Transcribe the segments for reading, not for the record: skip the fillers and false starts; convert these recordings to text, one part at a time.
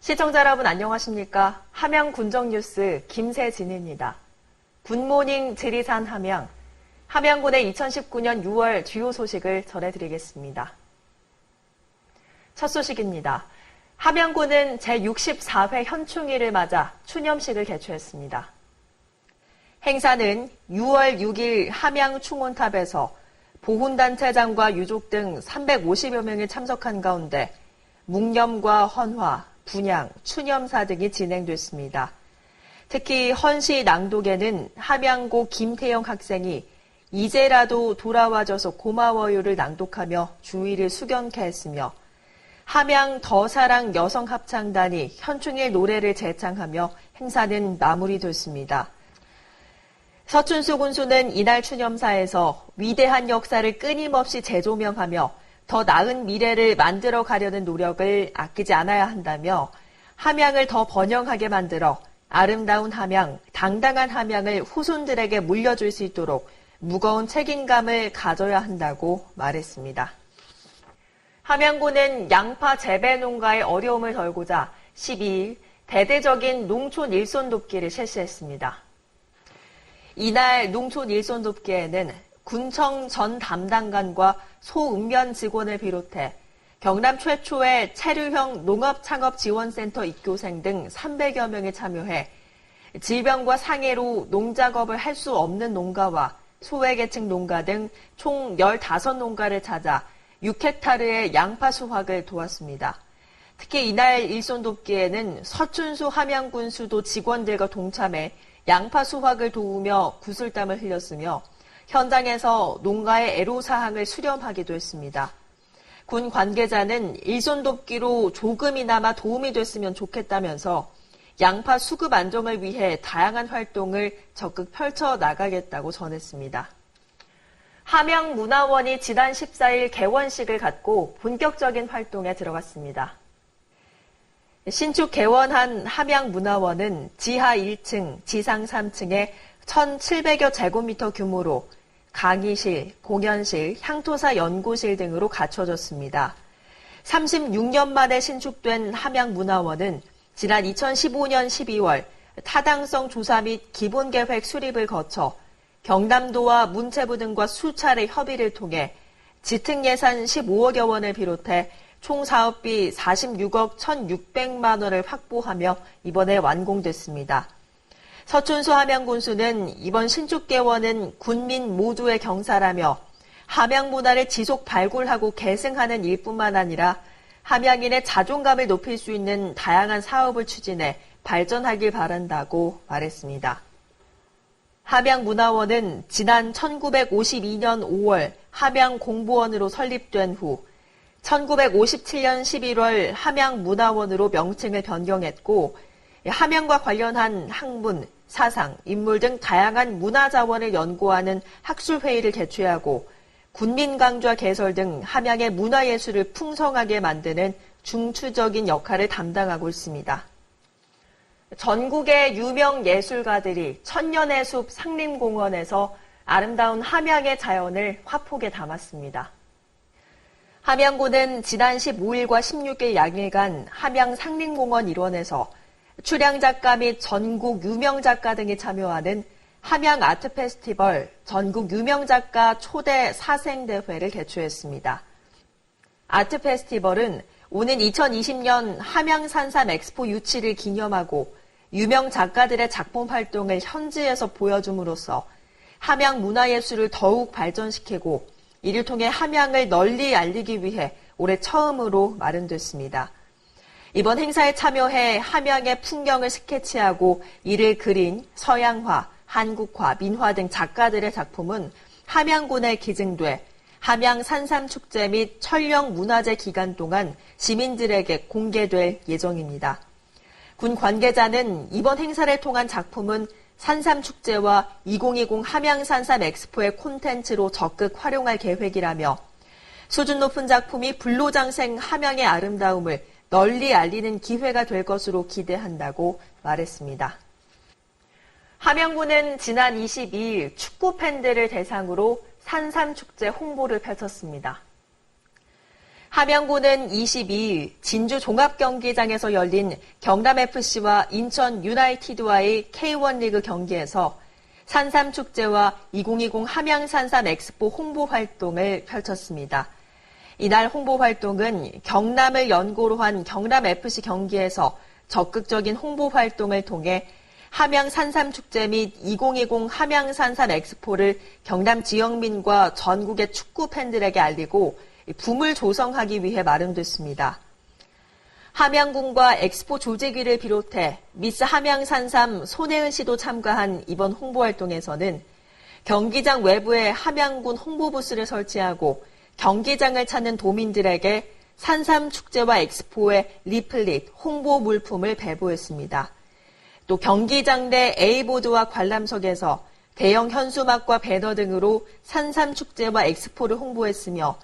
시청자 여러분 안녕하십니까? 함양 군정뉴스 김세진입니다. 굿모닝 지리산 함양, 함양군의 2019년 6월 주요 소식을 전해드리겠습니다. 첫 소식입니다. 함양군은 제64회 현충일을 맞아 추념식을 개최했습니다. 행사는 6월 6일 함양 충원탑에서 보훈단체장과 유족 등 350여 명이 참석한 가운데 묵념과 헌화, 분향, 추념사 등이 진행됐습니다. 특히 헌시 낭독에는 함양고 김태영 학생이 이제라도 돌아와줘서 고마워요를 낭독하며 주의를 수견케 했으며 함양 더사랑 여성합창단이 현충일 노래를 재창하며 행사는 마무리됐습니다. 서춘수 군수는 이날 추념사에서 위대한 역사를 끊임없이 재조명하며 더 나은 미래를 만들어 가려는 노력을 아끼지 않아야 한다며 함양을 더 번영하게 만들어 아름다운 함양, 당당한 함양을 후손들에게 물려줄 수 있도록 무거운 책임감을 가져야 한다고 말했습니다. 함양군은 양파 재배 농가의 어려움을 덜고자 12일 대대적인 농촌 일손 돕기를 실시했습니다. 이날 농촌 일손 돕기에는 군청 전 담당관과 소읍면 직원을 비롯해 경남 최초의 체류형 농업창업지원센터 입교생 등 300여 명이 참여해 질병과 상해로 농작업을 할 수 없는 농가와 소외계층 농가 등 총 15농가를 찾아 6헥타르의 양파 수확을 도왔습니다. 특히 이날 일손 돕기에는 서춘수 함양군수도 직원들과 동참해 양파 수확을 도우며 구슬땀을 흘렸으며 현장에서 농가의 애로사항을 수렴하기도 했습니다. 군 관계자는 일손 돕기로 조금이나마 도움이 됐으면 좋겠다면서 양파 수급 안정을 위해 다양한 활동을 적극 펼쳐나가겠다고 전했습니다. 함양문화원이 지난 14일 개원식을 갖고 본격적인 활동에 들어갔습니다. 신축 개원한 함양문화원은 지하 1층, 지상 3층에 1,700여 제곱미터 규모로 강의실, 공연실, 향토사 연구실 등으로 갖춰졌습니다. 36년 만에 신축된 함양문화원은 지난 2015년 12월 타당성 조사 및 기본계획 수립을 거쳐 경남도와 문체부 등과 수차례 협의를 통해 지특 예산 15억여 원을 비롯해 총 사업비 46억 1,600만 원을 확보하며 이번에 완공됐습니다. 서춘수 함양군수는 이번 신축 개원은 군민 모두의 경사라며 함양 문화를 지속 발굴하고 계승하는 일뿐만 아니라 함양인의 자존감을 높일 수 있는 다양한 사업을 추진해 발전하길 바란다고 말했습니다. 함양문화원은 지난 1952년 5월 함양공보원으로 설립된 후 1957년 11월 함양문화원으로 명칭을 변경했고 함양과 관련한 학문, 사상, 인물 등 다양한 문화자원을 연구하는 학술회의를 개최하고 군민강좌 개설 등 함양의 문화예술을 풍성하게 만드는 중추적인 역할을 담당하고 있습니다. 전국의 유명 예술가들이 천년의 숲 상림공원에서 아름다운 함양의 자연을 화폭에 담았습니다. 함양군은 지난 15일과 16일 양일간 함양 상림공원 일원에서 출향작가 및 전국 유명작가 등이 참여하는 함양 아트 페스티벌 전국 유명작가 초대 사생대회를 개최했습니다. 아트 페스티벌은 오는 2020년 함양 산삼 엑스포 유치를 기념하고 유명 작가들의 작품 활동을 현지에서 보여줌으로써 함양 문화예술을 더욱 발전시키고 이를 통해 함양을 널리 알리기 위해 올해 처음으로 마련됐습니다. 이번 행사에 참여해 함양의 풍경을 스케치하고 이를 그린 서양화, 한국화, 민화 등 작가들의 작품은 함양군에 기증돼 함양 산삼축제 및 철령문화제 기간 동안 시민들에게 공개될 예정입니다. 군 관계자는 이번 행사를 통한 작품은 산삼축제와 2020 함양 산삼 엑스포의 콘텐츠로 적극 활용할 계획이라며 수준 높은 작품이 불로장생 함양의 아름다움을 널리 알리는 기회가 될 것으로 기대한다고 말했습니다. 함양군은 지난 22일 축구 팬들을 대상으로 산삼축제 홍보를 펼쳤습니다. 함양고는 22일 진주 종합경기장에서 열린 경남FC와 인천 유나이티드와의 K1 리그 경기에서 산삼축제와 2020 함양산삼 엑스포 홍보 활동을 펼쳤습니다. 이날 홍보 활동은 경남을 연고로 한 경남FC 경기에서 적극적인 홍보 활동을 통해 함양산삼축제 및 2020 함양산삼 엑스포를 경남 지역민과 전국의 축구 팬들에게 알리고 붐을 조성하기 위해 마련됐습니다. 함양군과 엑스포 조직위를 비롯해 미스 함양산삼 손혜은 씨도 참가한 이번 홍보활동에서는 경기장 외부에 함양군 홍보부스를 설치하고 경기장을 찾는 도민들에게 산삼축제와 엑스포의 리플릿, 홍보 물품을 배부했습니다. 또 경기장 내 A보드와 관람석에서 대형 현수막과 배너 등으로 산삼축제와 엑스포를 홍보했으며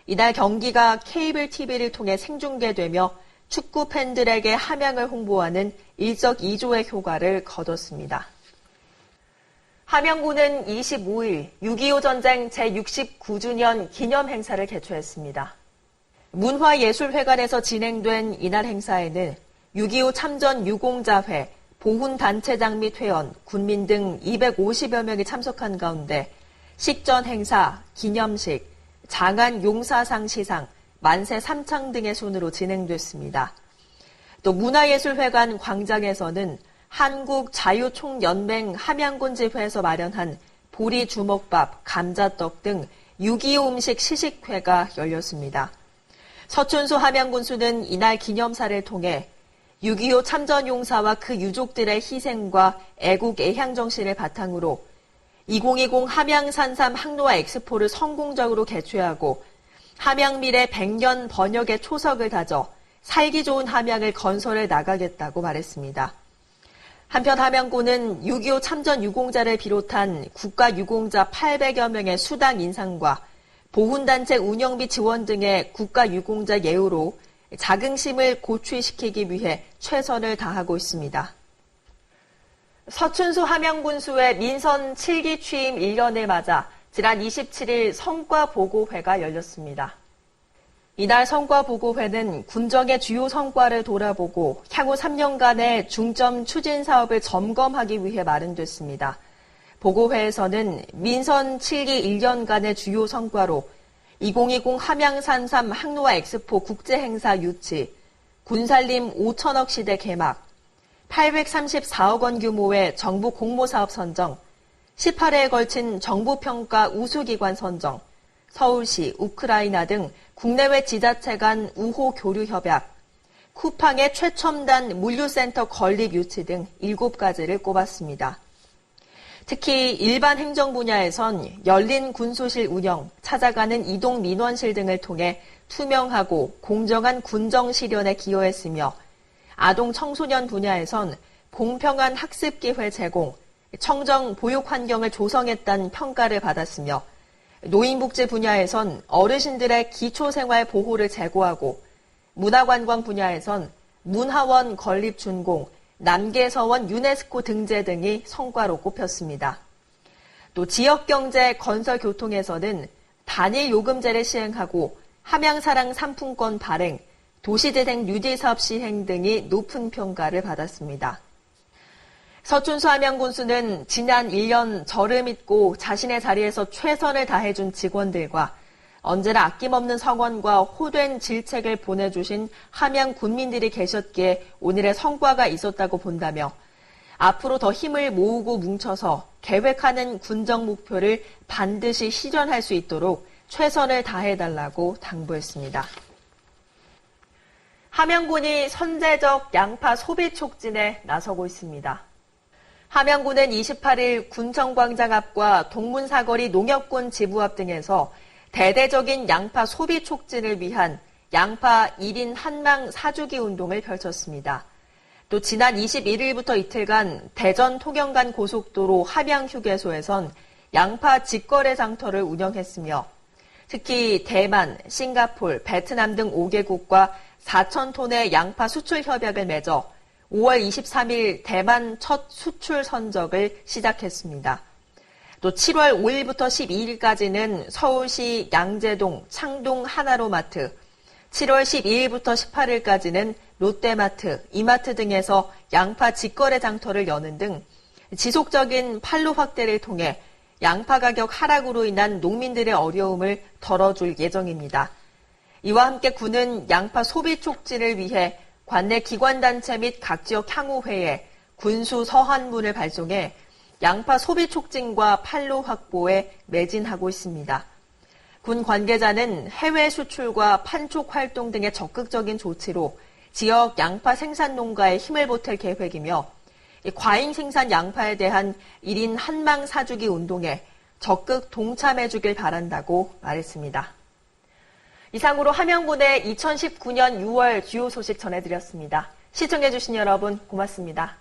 이날 경기가 케이블 TV를 통해 생중계되며 축구 팬들에게 함양을 홍보하는 일석이조의 효과를 거뒀습니다. 함양군은 25일 6.25 전쟁 제69주년 기념 행사를 개최했습니다. 문화예술회관에서 진행된 이날 행사에는 6.25 참전 유공자회, 보훈단체장 및 회원, 군민 등 250여 명이 참석한 가운데 식전 행사, 기념식, 장안 용사상 시상, 만세 삼창 등의 순으로 진행됐습니다. 또 문화예술회관 광장에서는 한국자유총연맹 함양군 지회에서 마련한 보리 주먹밥, 감자떡 등 6.25 음식 시식회가 열렸습니다. 서춘수 함양군수는 이날 기념사를 통해 6.25 참전용사와 그 유족들의 희생과 애국 애향 정신을 바탕으로 2020 함양산삼 항로화 엑스포를 성공적으로 개최하고 함양미래 100년 번역의 초석을 다져 살기 좋은 함양을 건설해 나가겠다고 말했습니다. 한편 함양군은 6.25 참전 유공자를 비롯한 국가유공자 800여 명의 수당 인상과 보훈단체 운영비 지원 등의 국가유공자 예우로 자긍심을 고취시키기 위해 최선을 다하고 있습니다. 서춘수 함양군수의 민선 7기 취임 1년을 맞아 지난 27일 성과보고회가 열렸습니다. 이날 성과보고회는 군정의 주요 성과를 돌아보고 향후 3년간의 중점 추진 사업을 점검하기 위해 마련됐습니다. 보고회에서는 민선 7기 1년간의 주요 성과로 2020 함양산삼 항로화 엑스포 국제행사 유치, 군살림 5천억 시대 개막, 834억 원 규모의 정부 공모사업 선정, 18회에 걸친 정부평가 우수기관 선정, 서울시, 우크라이나 등 국내외 지자체 간 우호 교류 협약, 쿠팡의 최첨단 물류센터 건립 유치 등 7가지를 꼽았습니다. 특히 일반 행정 분야에선 열린 군수실 운영, 찾아가는 이동 민원실 등을 통해 투명하고 공정한 군정 실현에 기여했으며 아동 청소년 분야에선 공평한 학습 기회 제공, 청정 보육 환경을 조성했다는 평가를 받았으며 노인복지 분야에선 어르신들의 기초생활 보호를 제고하고 문화관광 분야에선 문화원 건립 준공, 남계서원 유네스코 등재 등이 성과로 꼽혔습니다. 또 지역경제 건설교통에서는 단일 요금제를 시행하고 함양사랑 상품권 발행, 도시재생 뉴딜 사업 시행 등이 높은 평가를 받았습니다. 서춘수 함양군수는 지난 1년 저를 믿고 자신의 자리에서 최선을 다해준 직원들과 언제나 아낌없는 성원과 호된 질책을 보내주신 함양 군민들이 계셨기에 오늘의 성과가 있었다고 본다며 앞으로 더 힘을 모으고 뭉쳐서 계획하는 군정 목표를 반드시 실현할 수 있도록 최선을 다해달라고 당부했습니다. 함양군이 선제적 양파 소비 촉진에 나서고 있습니다. 함양군은 28일 군청광장 앞과 동문사거리 농협군 지부 앞 등에서 대대적인 양파 소비 촉진을 위한 양파 1인 한망 사주기 운동을 펼쳤습니다. 또 지난 21일부터 이틀간 대전 통영간 고속도로 함양휴게소에선 양파 직거래 장터를 운영했으며 특히 대만, 싱가폴, 베트남 등 5개국과 4,000톤의 양파 수출 협약을 맺어 5월 23일 대만 첫 수출 선적을 시작했습니다. 또 7월 5일부터 12일까지는 서울시 양재동, 창동 하나로마트, 7월 12일부터 18일까지는 롯데마트, 이마트 등에서 양파 직거래 장터를 여는 등 지속적인 판로 확대를 통해 양파 가격 하락으로 인한 농민들의 어려움을 덜어줄 예정입니다. 이와 함께 군은 양파 소비 촉진을 위해 관내 기관단체 및 각 지역 향후회에 군수 서한문을 발송해 양파 소비 촉진과 판로 확보에 매진하고 있습니다. 군 관계자는 해외 수출과 판촉 활동 등의 적극적인 조치로 지역 양파 생산 농가에 힘을 보탤 계획이며 과잉 생산 양파에 대한 1인 한망 사주기 운동에 적극 동참해주길 바란다고 말했습니다. 이상으로 함양군의 2019년 6월 주요 소식 전해드렸습니다. 시청해주신 여러분 고맙습니다.